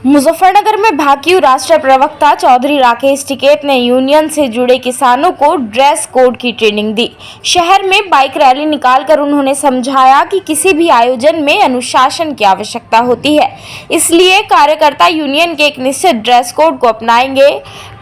मुजफ्फरनगर में भाकियू राष्ट्रीय प्रवक्ता चौधरी राकेश टिकैत ने यूनियन से जुड़े किसानों को ड्रेस कोड की ट्रेनिंग दी। शहर में बाइक रैली निकालकर उन्होंने समझाया कि किसी भी आयोजन में अनुशासन की आवश्यकता होती है, इसलिए कार्यकर्ता यूनियन के एक निश्चित ड्रेस कोड को अपनाएंगे।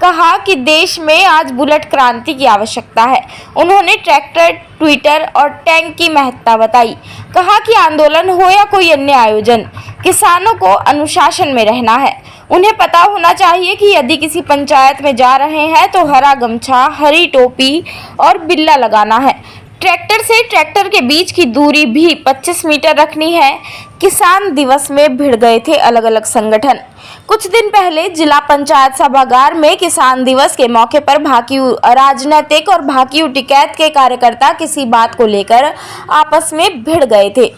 कहा कि देश में आज बुलेट क्रांति की आवश्यकता है। उन्होंने ट्रैक्टर, ट्विटर और टैंक की महत्ता बताई। कहा कि आंदोलन हो या कोई अन्य आयोजन, किसानों को अनुशासन में रहना है। उन्हें पता होना चाहिए कि यदि किसी पंचायत में जा रहे हैं तो हरा गमछा, हरी टोपी और बिल्ला लगाना है। ट्रैक्टर से ट्रैक्टर के बीच की दूरी भी 25 मीटर रखनी है। किसान दिवस में भिड़ गए थे अलग अलग संगठन। कुछ दिन पहले जिला पंचायत सभागार में किसान दिवस के मौके पर भाकियू राजनीतिक और भाकियू टिकैत के कार्यकर्ता किसी बात को लेकर आपस में भिड़ गए थे।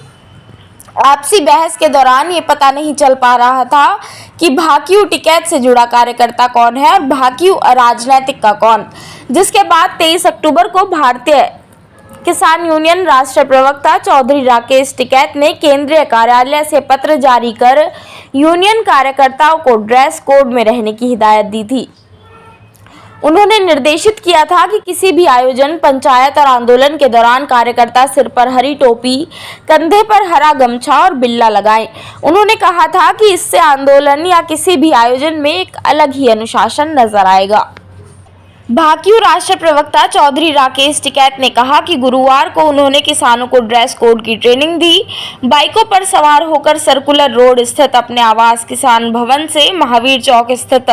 आपसी बहस के दौरान ये पता नहीं चल पा रहा था कि भाकियू टिकैत से जुड़ा कार्यकर्ता कौन है और भाकियू राजनीतिक का कौन, जिसके बाद 23 अक्टूबर को भारतीय किसान यूनियन राष्ट्रीय प्रवक्ता चौधरी राकेश टिकैत ने केंद्रीय कार्यालय से पत्र जारी कर यूनियन कार्यकर्ताओं को ड्रेस कोड में रहने की हिदायत दी थी। उन्होंने निर्देशित किया था कि किसी भी आयोजन, पंचायत और आंदोलन के दौरान कार्यकर्ता सिर पर हरी टोपी, कंधे पर हरा गमछा और बिल्ला लगाएं। उन्होंने कहा था कि इससे आंदोलन या किसी भी आयोजन में एक अलग ही अनुशासन नजर आएगा। भाकियू राष्ट्रीय प्रवक्ता चौधरी राकेश टिकैत ने कहा कि गुरुवार को उन्होंने किसानों को ड्रेस कोड की ट्रेनिंग दी। बाइकों पर सवार होकर सर्कुलर रोड स्थित अपने आवास किसान भवन से महावीर चौक स्थित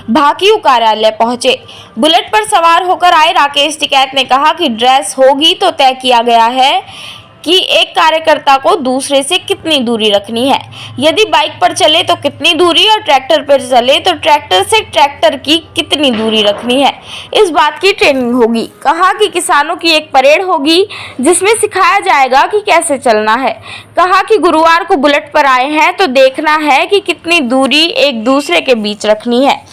भाकियू कार्यालय पहुंचे। बुलेट पर सवार होकर आए राकेश टिकैत ने कहा कि ड्रेस होगी तो तय किया गया है कि एक कार्यकर्ता को दूसरे से कितनी दूरी रखनी है, यदि बाइक पर चले तो कितनी दूरी और ट्रैक्टर पर चले तो ट्रैक्टर से ट्रैक्टर की कितनी दूरी रखनी है, इस बात की ट्रेनिंग होगी। कहा कि किसानों की एक परेड होगी जिसमें सिखाया जाएगा कि कैसे चलना है। कहा कि गुरुवार को बुलेट पर आए हैं तो देखना है कि कितनी दूरी एक दूसरे के बीच रखनी है।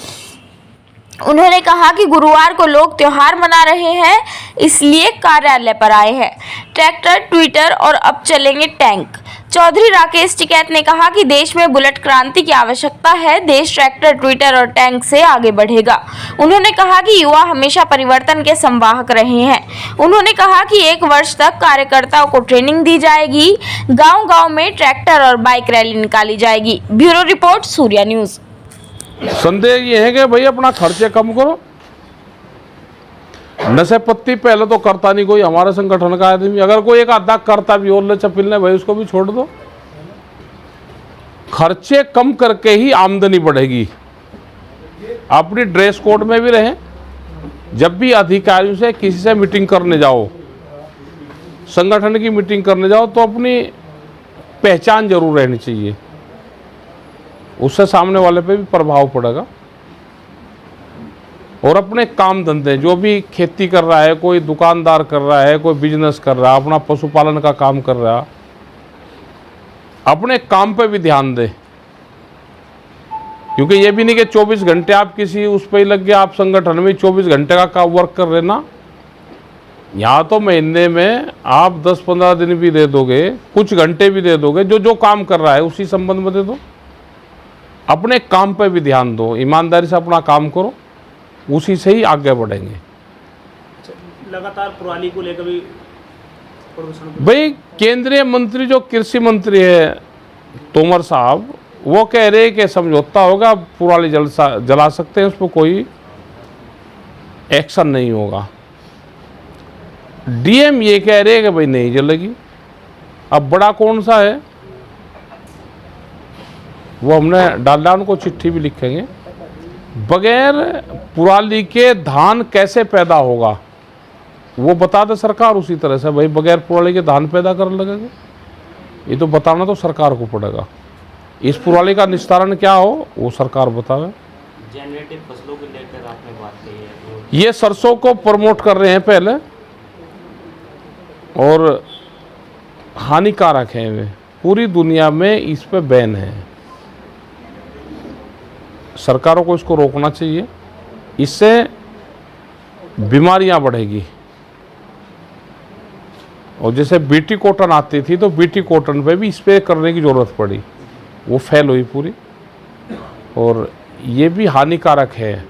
उन्होंने कहा कि गुरुवार को लोग त्योहार मना रहे हैं, इसलिए कार्यालय पर आए हैं। ट्रैक्टर, ट्विटर और अब चलेंगे टैंक। चौधरी राकेश टिकैत ने कहा कि देश में बुलेट क्रांति की आवश्यकता है। देश ट्रैक्टर, ट्विटर और टैंक से आगे बढ़ेगा। उन्होंने कहा कि युवा हमेशा परिवर्तन के संवाहक रहे हैं। उन्होंने कहा कि 1 वर्ष तक कार्यकर्ताओं को ट्रेनिंग दी जाएगी। गांव-गांव में ट्रैक्टर और बाइक रैली निकाली जाएगी। Bureau report, Surya news. संदेश ये है कि भाई अपना खर्चे कम करो। नशे पत्ती पहले तो करता नहीं कोई, हमारे संगठन का आदमी अगर कोई एक आधा करता भी और ले चपिलने भाई उसको भी छोड़ दो। खर्चे कम करके ही आमदनी बढ़ेगी। अपनी ड्रेस कोड में भी रहें। जब भी अधिकारियों से किसी से मीटिंग करने जाओ, संगठन की मीटिंग करने जाओ तो अपनी पहचान जरूर रहनी चाहिए, उससे सामने वाले पे भी प्रभाव पड़ेगा। और अपने काम धंधे, जो भी खेती कर रहा है, कोई दुकानदार कर रहा है, कोई बिजनेस कर रहा है, अपना पशुपालन का काम कर रहा है, अपने काम पे भी ध्यान दे। क्योंकि ये भी नहीं कि 24 घंटे आप किसी उस पर ही लग गया, आप संगठन में 24 घंटे का वर्क कर रहे ना। यहाँ तो महीने में आप 10-15 दिन भी दे दोगे, कुछ घंटे भी दे दोगे, जो काम कर रहा है उसी संबंध में दे दो। अपने काम पे भी ध्यान दो, ईमानदारी से अपना काम करो, उसी से ही आगे बढ़ेंगे। लगातार पुरानी को लेकर भी भाई केंद्रीय मंत्री जो कृषि मंत्री है तोमर साहब, वो कह रहे हैं कि समझौता होगा, पुराली जला सकते हैं, उस पर कोई एक्शन नहीं होगा। डीएम ये कह रहे हैं कि भाई नहीं जलेगी। अब बड़ा कौन सा है वो हमने डाला, उनको चिट्ठी भी लिखेंगे। बगैर पुराली के धान कैसे पैदा होगा वो बता दे सरकार, उसी तरह से भाई बगैर पुराली के धान पैदा करने लगेंगे, ये तो बताना तो सरकार को पड़ेगा। इस पुराली का निस्तारण क्या हो वो सरकार बतावे। जेनेटिक फसलों को लेकर आपने बात की है, ये सरसों को प्रमोट कर रहे हैं पहले और हानिकारक है वे, पूरी दुनिया में इस पे बैन है। सरकारों को इसको रोकना चाहिए, इससे बीमारियां बढ़ेगी। और जैसे बीटी कॉटन आती थी तो बीटी कॉटन पे भी स्प्रे करने की ज़रूरत पड़ी, वो फेल हुई पूरी। और ये भी हानिकारक है।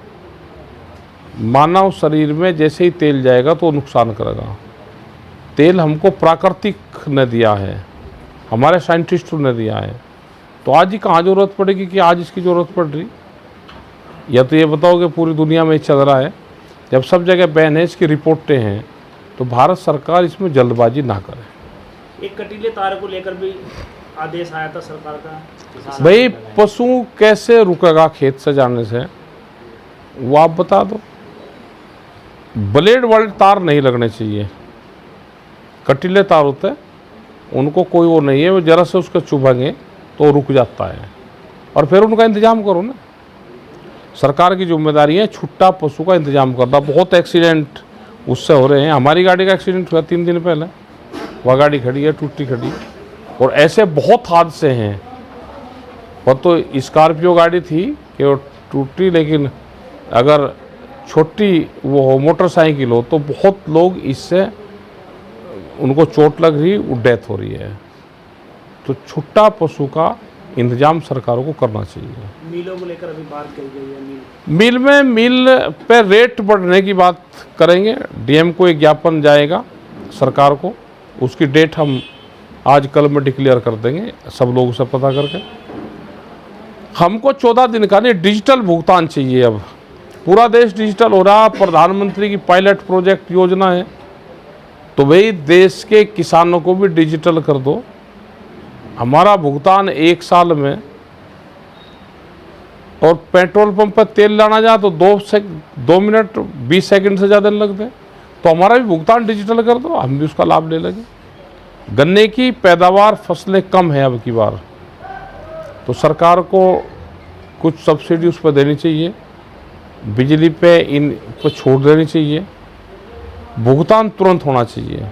मानव शरीर में जैसे ही तेल जाएगा तो नुकसान करेगा। तेल हमको प्राकृतिक ने दिया है, हमारे साइंटिस्टों ने दिया है, तो आज ही कहाँ ज़रूरत पड़ेगी कि आज इसकी ज़रूरत पड़ रही। या तो ये बताओ कि पूरी दुनिया में चल रहा है, जब सब जगह बैन है, इसकी रिपोर्टें हैं, तो भारत सरकार इसमें जल्दबाजी ना करे। एक कटीले तार को लेकर भी आदेश आया था सरकार का। भाई पशु कैसे रुकेगा खेत से जाने से, वो आप बता दो। ब्लेड वाले तार नहीं लगने चाहिए, कटीले तार होते हैं, उनको कोई वो नहीं है, वो जरा से उसको चुभेंगे तो रुक जाता है, और फिर उनका इंतजाम करो ना। सरकार की जिम्मेदारी है छुट्टा पशु का इंतजाम करना। बहुत एक्सीडेंट उससे हो रहे हैं। हमारी गाड़ी का एक्सीडेंट हुआ 3 दिन पहले, वह गाड़ी खड़ी है, टूटी खड़ी, और ऐसे बहुत हादसे हैं। और तो स्कॉर्पियो गाड़ी थी कि वो टूटी, लेकिन अगर छोटी वो हो मोटरसाइकिल हो तो बहुत लोग इससे उनको चोट लग रही, वो डेथ हो रही है। तो छुट्टा पशु का इंतजाम सरकारों को करना चाहिए। मिलों को लेकर अभी बात करी गई है। मिल पे रेट बढ़ने की बात करेंगे। डीएम को एक ज्ञापन जाएगा सरकार को, उसकी डेट हम आज कल में डिक्लेयर कर देंगे, सब लोगों से पता करके। हमको 14 दिन का नहीं, डिजिटल भुगतान चाहिए। अब पूरा देश डिजिटल हो रहा, प्रधानमंत्री की पायलट प्रोजेक्ट योजना है, तो भाई देश के किसानों को भी डिजिटल कर दो। हमारा भुगतान 1 साल में, और पेट्रोल पंप पर तेल लाना जाए तो 2 मिनट 20 सेकंड से ज़्यादा लगते हैं, तो हमारा भी भुगतान डिजिटल कर दो, हम भी उसका लाभ ले लेंगे। गन्ने की पैदावार फसलें कम है अब की बार, तो सरकार को कुछ सब्सिडी उस पर देनी चाहिए, बिजली पे इन पर छूट देनी चाहिए, भुगतान तुरंत होना चाहिए।